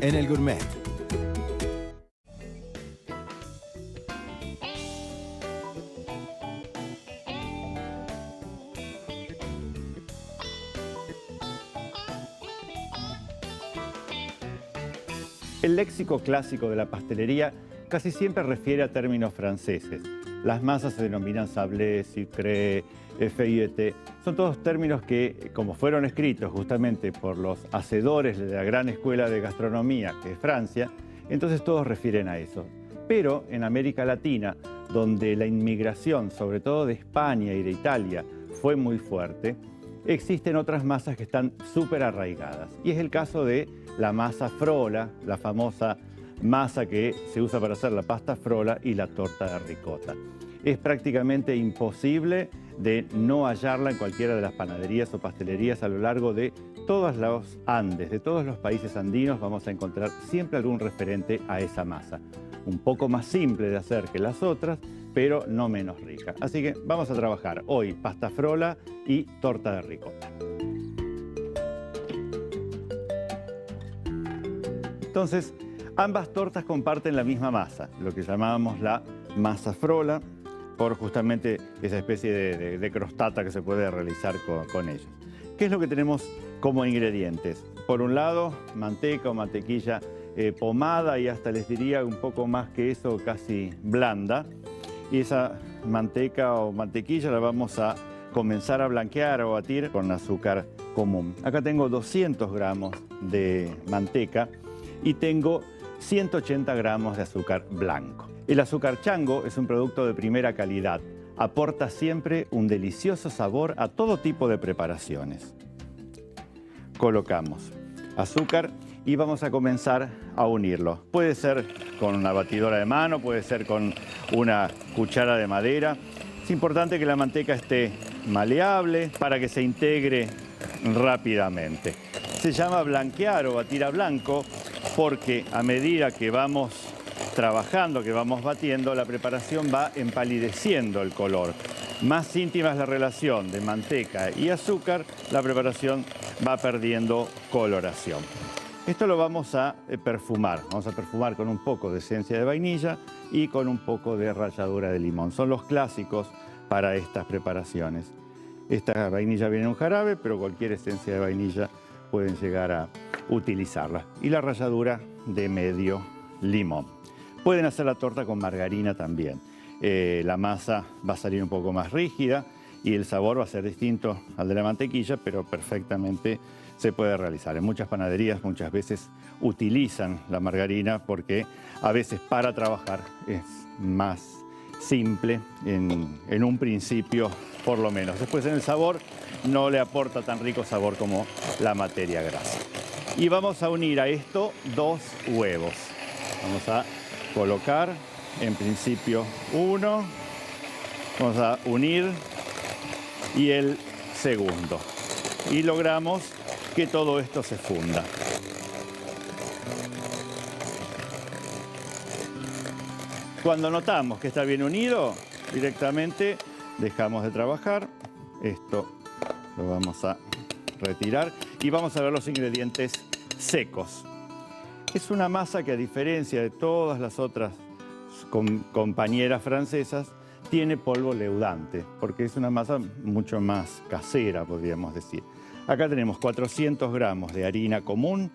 en El Gourmet. El léxico clásico de la pastelería casi siempre refiere a términos franceses. Las masas se denominan sablé, sucré, feuilleté. Son todos términos que, como fueron escritos justamente por los hacedores de la gran escuela de gastronomía, que es Francia, entonces todos refieren a eso. Pero en América Latina, donde la inmigración, sobre todo de España y de Italia, fue muy fuerte, existen otras masas que están súper arraigadas. Y es el caso de la masa frola, la famosa masa que se usa para hacer la pasta frola y la torta de ricota. Es prácticamente imposible de no hallarla en cualquiera de las panaderías o pastelerías a lo largo de todos los Andes, de todos los países andinos. Vamos a encontrar siempre algún referente a esa masa. Un poco más simple de hacer que las otras, pero no menos rica. Así que vamos a trabajar hoy pasta frola y torta de ricota. Entonces, ambas tortas comparten la misma masa, lo que llamábamos la masa frola, por justamente esa especie de crostata que se puede realizar con ellos. ¿Qué es lo que tenemos como ingredientes? Por un lado, manteca o mantequilla pomada y hasta les diría un poco más que eso, casi blanda. Y esa manteca o mantequilla la vamos a comenzar a blanquear o batir con azúcar común. Acá tengo 200 gramos de manteca y tengo 180 gramos de azúcar blanco. El azúcar chango es un producto de primera calidad. Aporta siempre un delicioso sabor a todo tipo de preparaciones. Colocamos azúcar y vamos a comenzar a unirlo. Puede ser con una batidora de mano, puede ser con una cuchara de madera. Es importante que la manteca esté maleable para que se integre rápidamente. Se llama blanquear o batir a blanco porque a medida que vamos trabajando, que vamos batiendo, la preparación va empalideciendo el color. Más íntima es la relación de manteca y azúcar, la preparación va perdiendo coloración. Esto lo vamos a perfumar. Vamos a perfumar con un poco de esencia de vainilla y con un poco de ralladura de limón. Son los clásicos para estas preparaciones. Esta vainilla viene en un jarabe, pero cualquier esencia de vainilla pueden llegar a utilizarla. Y la ralladura de medio limón. Pueden hacer la torta con margarina también. La masa va a salir un poco más rígida y el sabor va a ser distinto al de la mantequilla, pero perfectamente se puede realizar. En muchas panaderías muchas veces utilizan la margarina porque a veces para trabajar es más simple en un principio por lo menos. Después en el sabor no le aporta tan rico sabor como la materia grasa. Y vamos a unir a esto 2 huevos. Vamos a colocar en principio uno, vamos a unir y el segundo. Y logramos que todo esto se funda. Cuando notamos que está bien unido, directamente dejamos de trabajar. Esto lo vamos a retirar y vamos a ver los ingredientes secos. Es una masa que, a diferencia de todas las otras compañeras francesas, tiene polvo leudante, porque es una masa mucho más casera, podríamos decir. Acá tenemos 400 gramos de harina común,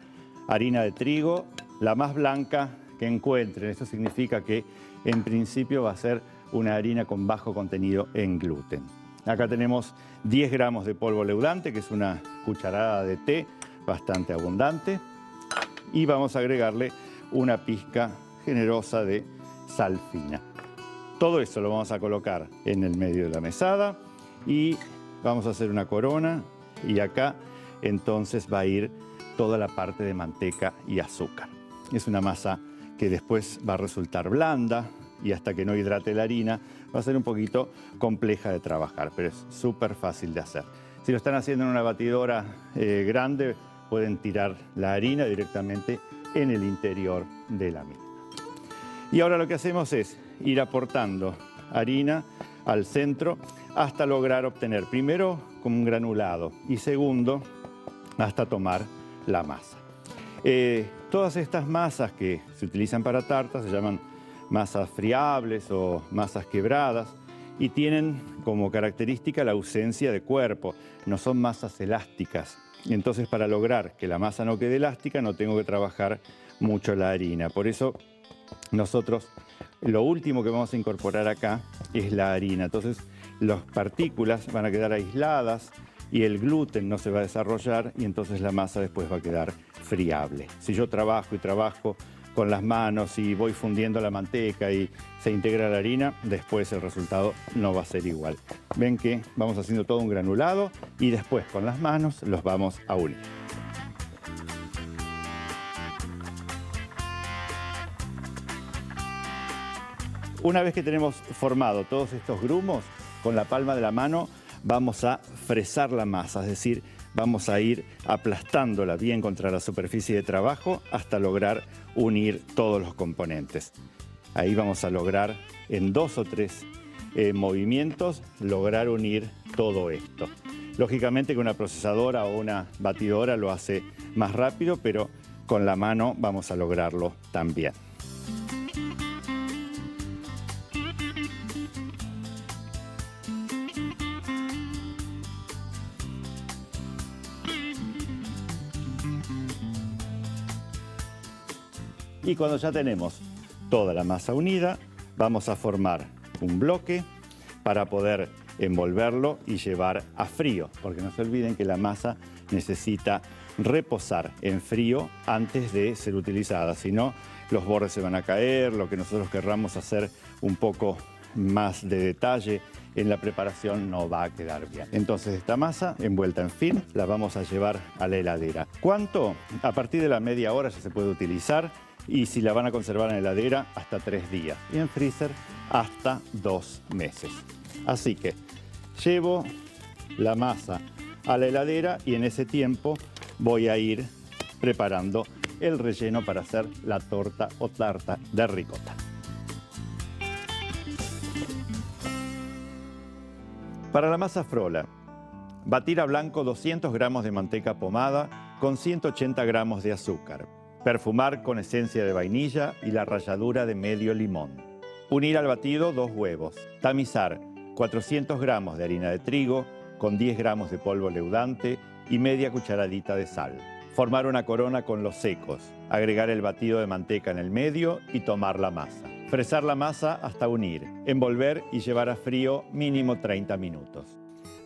harina de trigo, la más blanca que encuentren. Eso significa que en principio va a ser una harina con bajo contenido en gluten. Acá tenemos 10 gramos de polvo leudante, que es una cucharada de té bastante abundante. Y vamos a agregarle una pizca generosa de sal fina. Todo eso lo vamos a colocar en el medio de la mesada y vamos a hacer una corona. Y acá entonces va a ir toda la parte de manteca y azúcar. Es una masa que después va a resultar blanda y hasta que no hidrate la harina va a ser un poquito compleja de trabajar, pero es súper fácil de hacer. Si lo están haciendo en una batidora grande, pueden tirar la harina directamente en el interior de la misma. Y ahora lo que hacemos es ir aportando harina al centro hasta lograr obtener primero como un granulado y segundo hasta tomar la masa. Todas estas masas que se utilizan para tartas se llaman masas friables o masas quebradas y tienen como característica la ausencia de cuerpo, no son masas elásticas. Entonces, para lograr que la masa no quede elástica, no tengo que trabajar mucho la harina. Por eso, nosotros lo último que vamos a incorporar acá es la harina. Entonces, las partículas van a quedar aisladas y el gluten no se va a desarrollar y entonces la masa después va a quedar friable. Si yo trabajo y trabajo con las manos y voy fundiendo la manteca y se integra la harina, después el resultado no va a ser igual. Ven que vamos haciendo todo un granulado y después con las manos los vamos a unir. Una vez que tenemos formado todos estos grumos, con la palma de la mano vamos a fresar la masa, es decir, vamos a ir aplastándola bien contra la superficie de trabajo hasta lograr unir todos los componentes. Ahí vamos a lograr en 2 o 3 movimientos lograr unir todo esto. Lógicamente que una procesadora o una batidora lo hace más rápido, pero con la mano vamos a lograrlo también. Y cuando ya tenemos toda la masa unida, vamos a formar un bloque para poder envolverlo y llevar a frío, porque no se olviden que la masa necesita reposar en frío antes de ser utilizada, si no los bordes se van a caer, lo que nosotros querramos hacer un poco más de detalle en la preparación no va a quedar bien. Entonces esta masa envuelta en film la vamos a llevar a la heladera. ¿Cuánto? A partir de la media hora ya se puede utilizar. Y si la van a conservar en heladera, hasta 3 días. Y en freezer, hasta 2 meses. Así que llevo la masa a la heladera y en ese tiempo voy a ir preparando el relleno para hacer la torta o tarta de ricota. Para la masa frola, batir a blanco 200 gramos de manteca pomada con 180 gramos de azúcar. Perfumar con esencia de vainilla y la ralladura de medio limón. Unir al batido 2 huevos. Tamizar 400 gramos de harina de trigo con 10 gramos de polvo leudante y media cucharadita de sal. Formar una corona con los secos. Agregar el batido de manteca en el medio y tomar la masa. Fresar la masa hasta unir. Envolver y llevar a frío mínimo 30 minutos.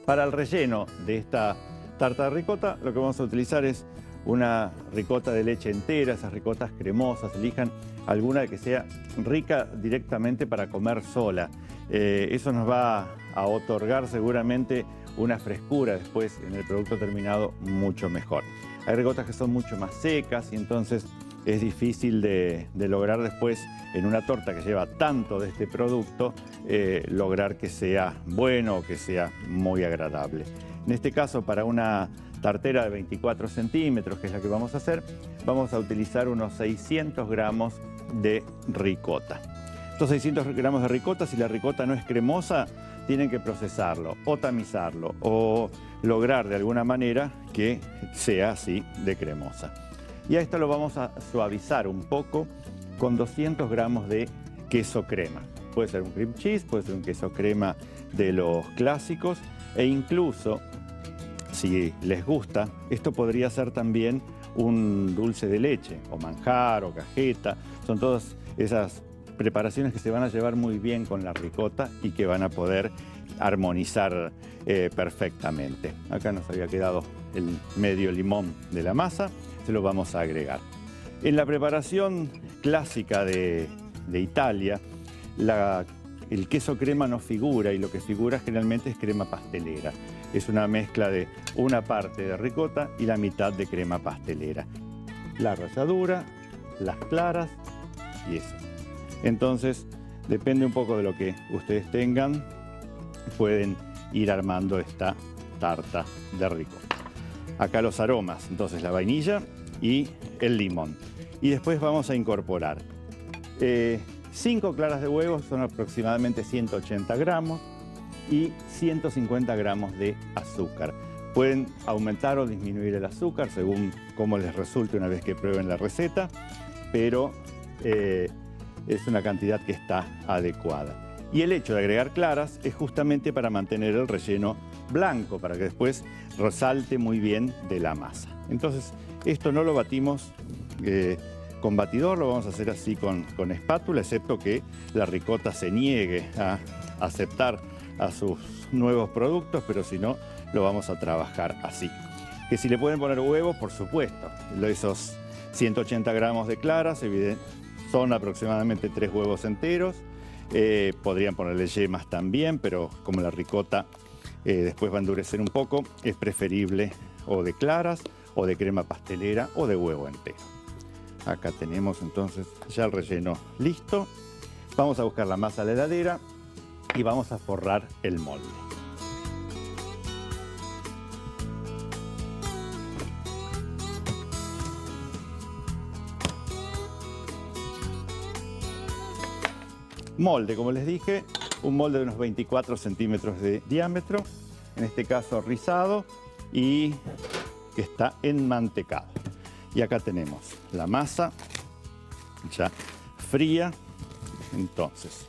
Para el relleno de esta tarta de ricota, lo que vamos a utilizar es una ricota de leche entera, esas ricotas cremosas, elijan alguna que sea rica directamente para comer sola. Eso nos va a otorgar seguramente una frescura después en el producto terminado mucho mejor. Hay ricotas que son mucho más secas y entonces es difícil de lograr después en una torta que lleva tanto de este producto, lograr que sea bueno o que sea muy agradable. En este caso, para una tartera de 24 centímetros, que es la que vamos a hacer, vamos a utilizar unos 600 gramos de ricota. Estos 600 gramos de ricota, si la ricota no es cremosa, tienen que procesarlo o tamizarlo o lograr de alguna manera que sea así de cremosa. Y a esto lo vamos a suavizar un poco con 200 gramos de queso crema. Puede ser un cream cheese, puede ser un queso crema de los clásicos e incluso, si les gusta, esto podría ser también un dulce de leche, o manjar, o cajeta. Son todas esas preparaciones que se van a llevar muy bien con la ricota y que van a poder armonizar perfectamente. Acá nos había quedado el medio limón de la masa, se lo vamos a agregar. En la preparación clásica de Italia, el queso crema no figura y lo que figura generalmente es crema pastelera. Es una mezcla de una parte de ricota y la mitad de crema pastelera. La ralladura, las claras y eso. Entonces, depende un poco de lo que ustedes tengan, pueden ir armando esta tarta de ricota. Acá los aromas, entonces la vainilla y el limón. Y después vamos a incorporar 5 claras de huevos, son aproximadamente 180 gramos. Y 150 gramos de azúcar. Pueden aumentar o disminuir el azúcar según cómo les resulte una vez que prueben la receta, pero es una cantidad que está adecuada. Y el hecho de agregar claras es justamente para mantener el relleno blanco, para que después resalte muy bien de la masa. Entonces, esto no lo batimos con batidor, lo vamos a hacer así con espátula, excepto que la ricota se niegue a aceptar a sus nuevos productos, pero si no, lo vamos a trabajar así. Que si le pueden poner huevos, por supuesto. Esos 180 gramos de claras son aproximadamente 3 huevos enteros. Podrían ponerle yemas también, pero como la ricota después va a endurecer un poco, es preferible o de claras, o de crema pastelera, o de huevo entero. Acá tenemos entonces ya el relleno listo. Vamos a buscar la masa a la heladera y vamos a forrar el molde. Molde, como les dije, un molde de unos 24 centímetros de diámetro, en este caso rizado y que está enmantecado. Y acá tenemos la masa ya fría. Entonces,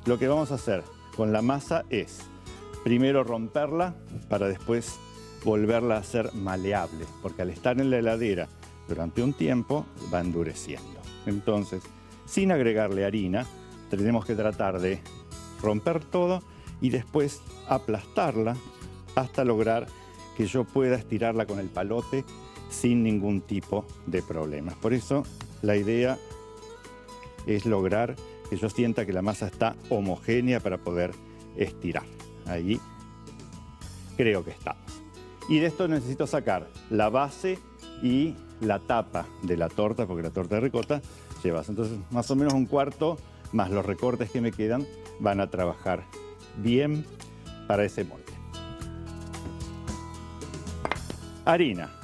lo que vamos a hacer con la masa es primero romperla para después volverla a hacer maleable, porque al estar en la heladera durante un tiempo va endureciendo. Entonces, sin agregarle harina, tenemos que tratar de romper todo y después aplastarla hasta lograr que yo pueda estirarla con el palote sin ningún tipo de problemas. Por eso la idea es lograr que yo sienta que la masa está homogénea para poder estirar. Ahí creo que estamos. Y de esto necesito sacar la base y la tapa de la torta, porque la torta de ricota lleva. Entonces, más o menos un cuarto más los recortes que me quedan van a trabajar bien para ese molde. Harina.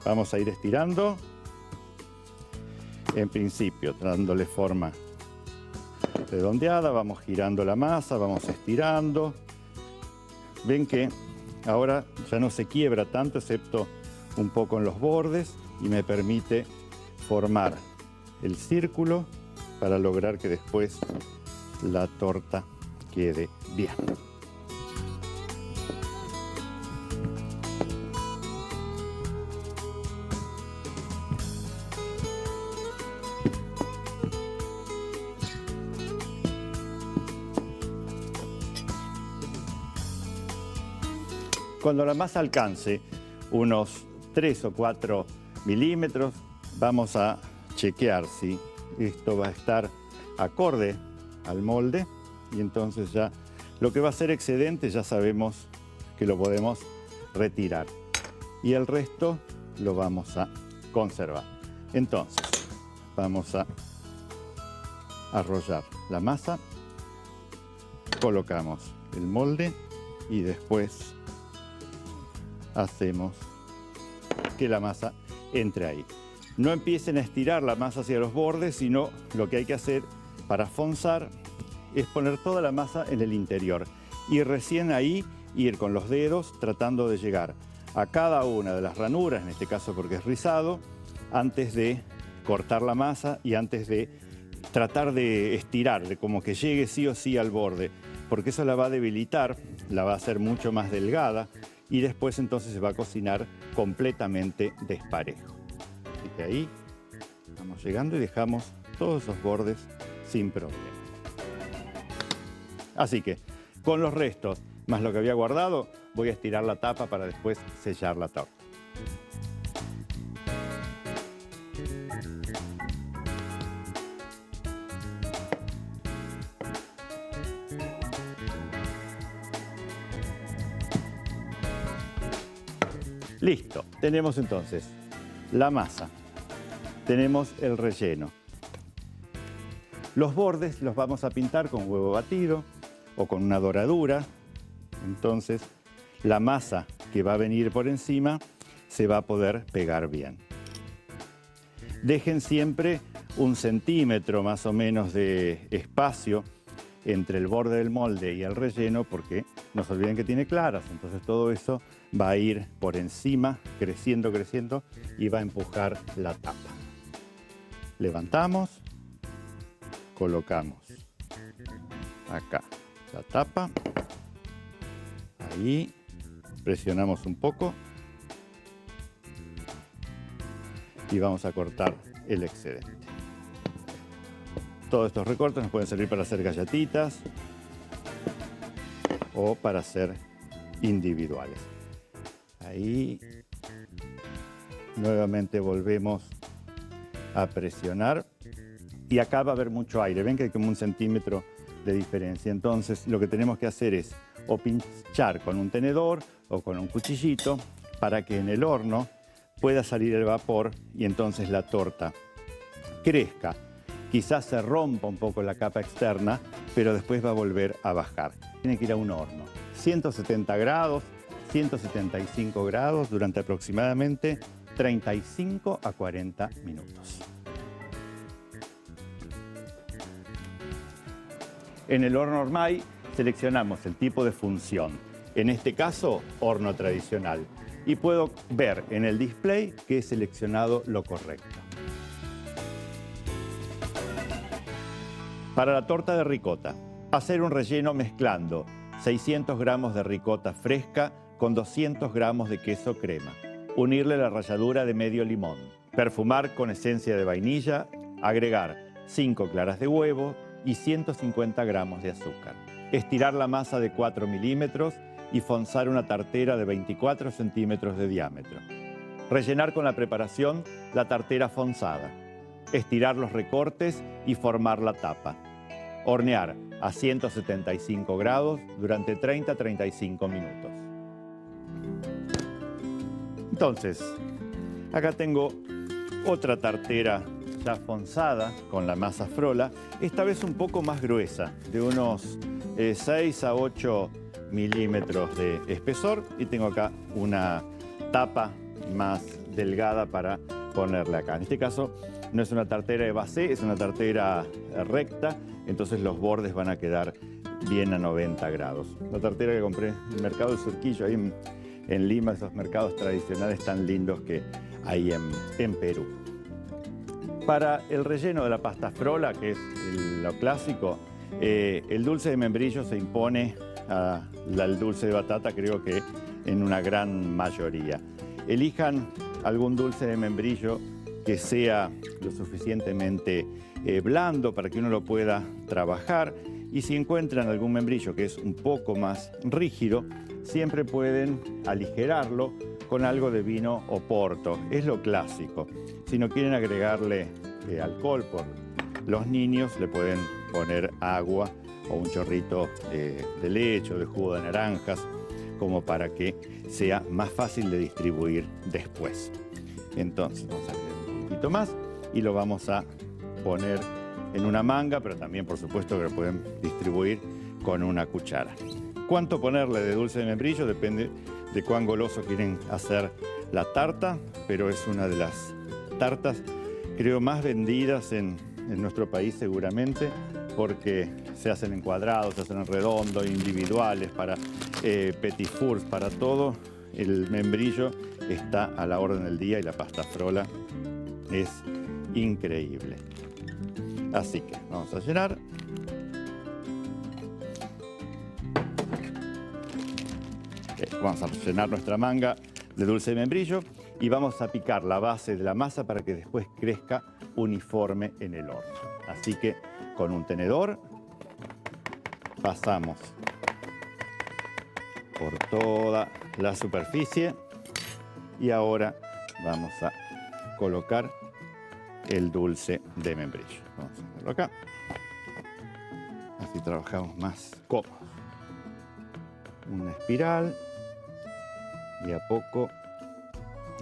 Vamos a ir estirando. En principio, dándole forma redondeada, vamos girando la masa, vamos estirando. Ven que ahora ya no se quiebra tanto, excepto un poco en los bordes, y me permite formar el círculo para lograr que después la torta quede bien. Cuando la masa alcance unos 3 o 4 milímetros, vamos a chequear si esto va a estar acorde al molde, y entonces ya lo que va a ser excedente ya sabemos que lo podemos retirar y el resto lo vamos a conservar. Entonces vamos a arrollar la masa, colocamos el molde y después hacemos que la masa entre ahí. No empiecen a estirar la masa hacia los bordes, sino lo que hay que hacer para fonzar es poner toda la masa en el interior y recién ahí ir con los dedos tratando de llegar a cada una de las ranuras, en este caso porque es rizado, antes de cortar la masa y antes de tratar de estirar, de como que llegue sí o sí al borde, porque eso la va a debilitar, la va a hacer mucho más delgada y después entonces se va a cocinar completamente desparejo. Así que ahí vamos llegando y dejamos todos esos bordes sin problema. Así que con los restos más lo que había guardado, voy a estirar la tapa para después sellar la torta. Listo, tenemos entonces la masa, tenemos el relleno. Los bordes los vamos a pintar con huevo batido o con una doradura. Entonces la masa que va a venir por encima se va a poder pegar bien. Dejen siempre 1 centímetro más o menos de espacio entre el borde del molde y el relleno, porque no se olviden que tiene claras, entonces todo eso va a ir por encima, creciendo, creciendo, y va a empujar la tapa. Levantamos, colocamos acá la tapa, ahí, presionamos un poco y vamos a cortar el excedente. Todos estos recortes nos pueden servir para hacer galletitas o para hacer individuales. Ahí nuevamente volvemos a presionar y acá va a haber mucho aire. Ven que hay como 1 centímetro de diferencia. Entonces lo que tenemos que hacer es o pinchar con un tenedor o con un cuchillito para que en el horno pueda salir el vapor y entonces la torta crezca. Quizás se rompa un poco la capa externa, pero después va a volver a bajar. Tiene que ir a un horno. 170 grados, 175 grados durante aproximadamente 35 a 40 minutos. En el horno Ormay seleccionamos el tipo de función. En este caso, horno tradicional. Y puedo ver en el display que he seleccionado lo correcto. Para la torta de ricota, hacer un relleno mezclando 600 gramos de ricota fresca con 200 gramos de queso crema. Unirle la ralladura de medio limón. Perfumar con esencia de vainilla. Agregar 5 claras de huevo y 150 gramos de azúcar. Estirar la masa de 4 milímetros y fonzar una tartera de 24 centímetros de diámetro. Rellenar con la preparación la tartera fonzada. Estirar los recortes y formar la tapa. Hornear a 175 grados durante 30 a 35 minutos. Entonces, acá tengo otra tartera ya fonzada con la masa frola, esta vez un poco más gruesa, de unos 6 a 8 milímetros de espesor, y tengo acá una tapa más delgada para ponerle acá. En este caso no es una tartera de base, es una tartera recta, entonces los bordes van a quedar bien a 90 grados. La tartera que compré en el mercado del Surquillo, ahí en Lima, esos mercados tradicionales tan lindos que hay en Perú. Para el relleno de la pasta frola, que es lo clásico, el dulce de membrillo se impone al dulce de batata, creo que en una gran mayoría. Elijan algún dulce de membrillo que sea lo suficientemente blando para que uno lo pueda trabajar, y si encuentran algún membrillo que es un poco más rígido, siempre pueden aligerarlo con algo de vino o porto, es lo clásico. Si no quieren agregarle alcohol por los niños, le pueden poner agua o un chorrito de leche o de jugo de naranjas, como para que sea más fácil de distribuir después. Entonces vamos a agregar un poquito más y lo vamos a poner en una manga, pero también por supuesto que lo pueden distribuir con una cuchara. ¿Cuánto ponerle de dulce de membrillo? Depende de cuán goloso quieren hacer la tarta, pero es una de las tartas, creo, más vendidas en nuestro país seguramente, porque se hacen en cuadrados, se hacen en redondo, individuales, para petit fours, para todo. El membrillo está a la orden del día y la pasta frola es increíble. Así que vamos a llenar. Vamos a llenar nuestra manga de dulce de membrillo y vamos a picar la base de la masa para que después crezca uniforme en el horno. Así que con un tenedor pasamos por toda la superficie y ahora vamos a colocar el dulce de membrillo. Vamos a ponerlo acá. Así trabajamos más cómodos. Una espiral. Y a poco,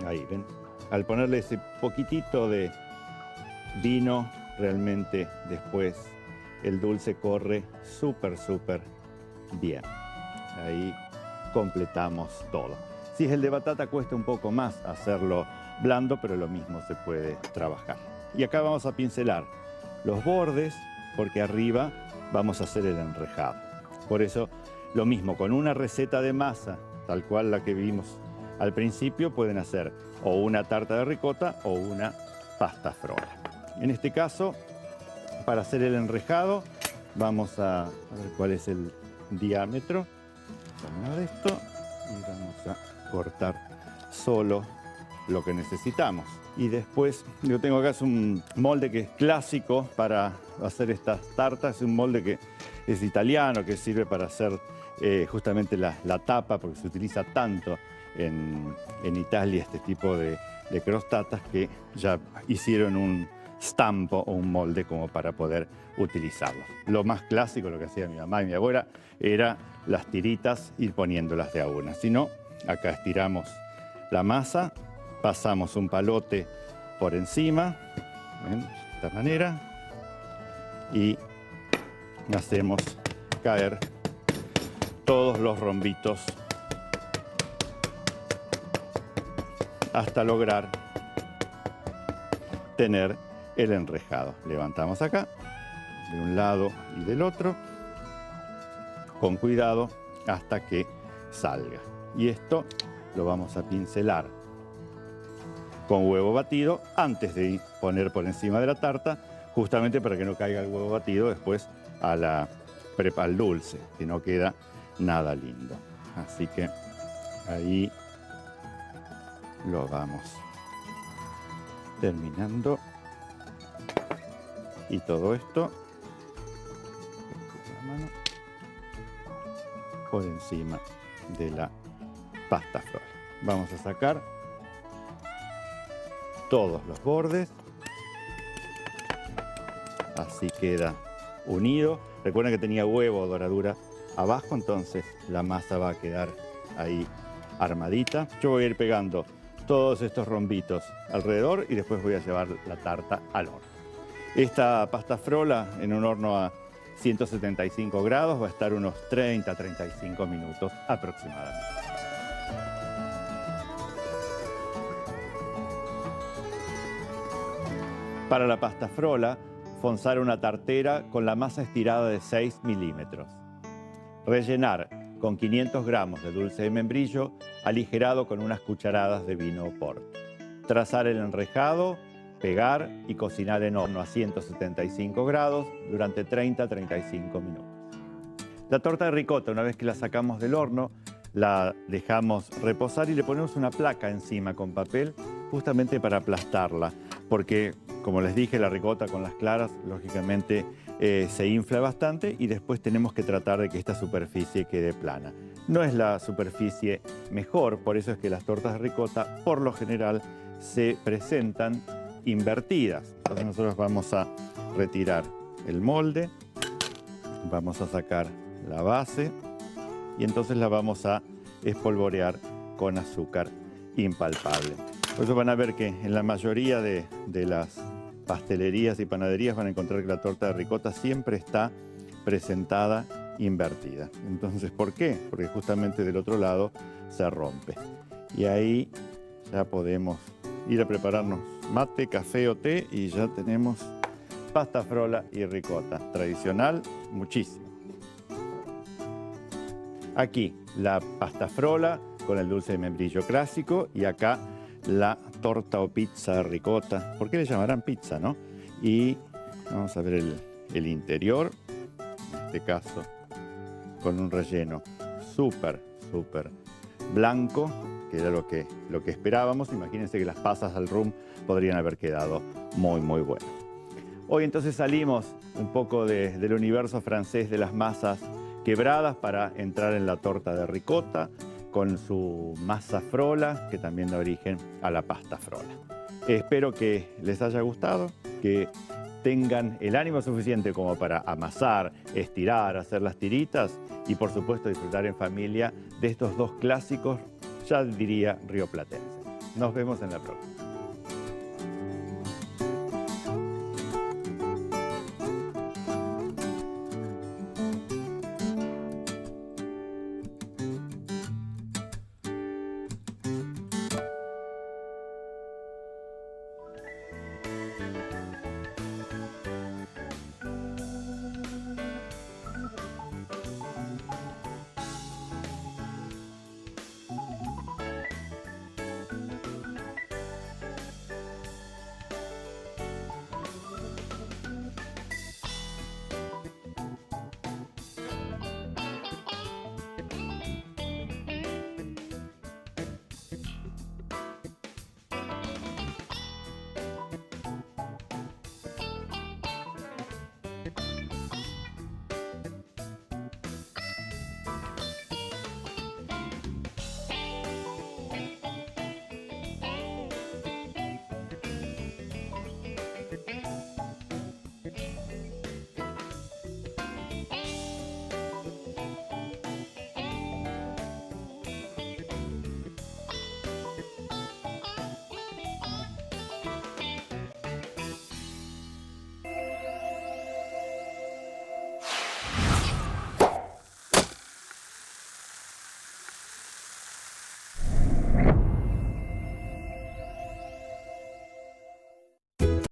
ahí ven, al ponerle ese poquitito de vino, realmente después el dulce corre súper bien. Ahí completamos todo. Si es el de batata, cuesta un poco más hacerlo blando, pero lo mismo se puede trabajar. Y acá vamos a pincelar los bordes, porque arriba vamos a hacer el enrejado. Por eso, lo mismo, con una receta de masa, tal cual la que vimos al principio, pueden hacer o una tarta de ricota o una pasta frola. En este caso, para hacer el enrejado, vamos a ver cuál es el diámetro de esto y vamos a cortar solo lo que necesitamos. Y después, yo tengo acá es un molde que es clásico para hacer estas tartas, es un molde que es italiano, que sirve para hacer justamente la tapa, porque se utiliza tanto en Italia este tipo de crostatas que ya hicieron un stampo o un molde como para poder utilizarlo. Lo más clásico, lo que hacía mi mamá y mi abuela, era las tiritas, ir poniéndolas de a una. Si no, acá estiramos la masa, pasamos un palote por encima, ¿ven? De esta manera, y hacemos caer todos los rombitos hasta lograr tener el enrejado. Levantamos acá, de un lado y del otro, con cuidado hasta que salga. Y esto lo vamos a pincelar con huevo batido antes de poner por encima de la tarta, justamente para que no caiga el huevo batido después al dulce, que no queda nada lindo. Así que ahí lo vamos terminando. Y todo esto por encima de la pasta frola. Vamos a sacar todos los bordes. Así queda unido. Recuerden que tenía huevo o doradura abajo, entonces la masa va a quedar ahí armadita. Yo voy a ir pegando todos estos rombitos alrededor y después voy a llevar la tarta al horno. Esta pasta frola en un horno a 175 grados va a estar unos 30-35 minutos aproximadamente. Para la pasta frola, fonzar una tartera con la masa estirada de 6 milímetros. Rellenar con 500 gramos de dulce de membrillo aligerado con unas cucharadas de vino Oporto. Trazar el enrejado, pegar y cocinar en horno a 175 grados durante 30-35 minutos. La torta de ricota, una vez que la sacamos del horno, la dejamos reposar y le ponemos una placa encima con papel justamente para aplastarla, porque, como les dije, la ricota con las claras, lógicamente, se infla bastante y después tenemos que tratar de que esta superficie quede plana. No es la superficie mejor, por eso es que las tortas de ricota, por lo general, se presentan invertidas. Entonces nosotros vamos a retirar el molde, vamos a sacar la base y entonces la vamos a espolvorear con azúcar impalpable. Por eso van a ver que en la mayoría de las pastelerías y panaderías van a encontrar que la torta de ricota siempre está presentada invertida. Entonces, ¿por qué? Porque justamente del otro lado se rompe. Y ahí ya podemos ir a prepararnos mate, café o té y ya tenemos pasta frola y ricota. Tradicional, muchísimo. Aquí la pasta frola con el dulce de membrillo clásico y acá la torta o pizza de ricota. ¿Por qué le llamarán pizza, no? Y vamos a ver el interior, en este caso con un relleno súper blanco, que era lo que esperábamos. Imagínense que las pasas al rum podrían haber quedado muy buenas. Hoy entonces salimos un poco del universo francés de las masas quebradas para entrar en la torta de ricota con su masa frola, que también da origen a la pasta frola. Espero que les haya gustado, que tengan el ánimo suficiente como para amasar, estirar, hacer las tiritas y por supuesto disfrutar en familia de estos dos clásicos, ya diría rioplatenses. Nos vemos en la próxima.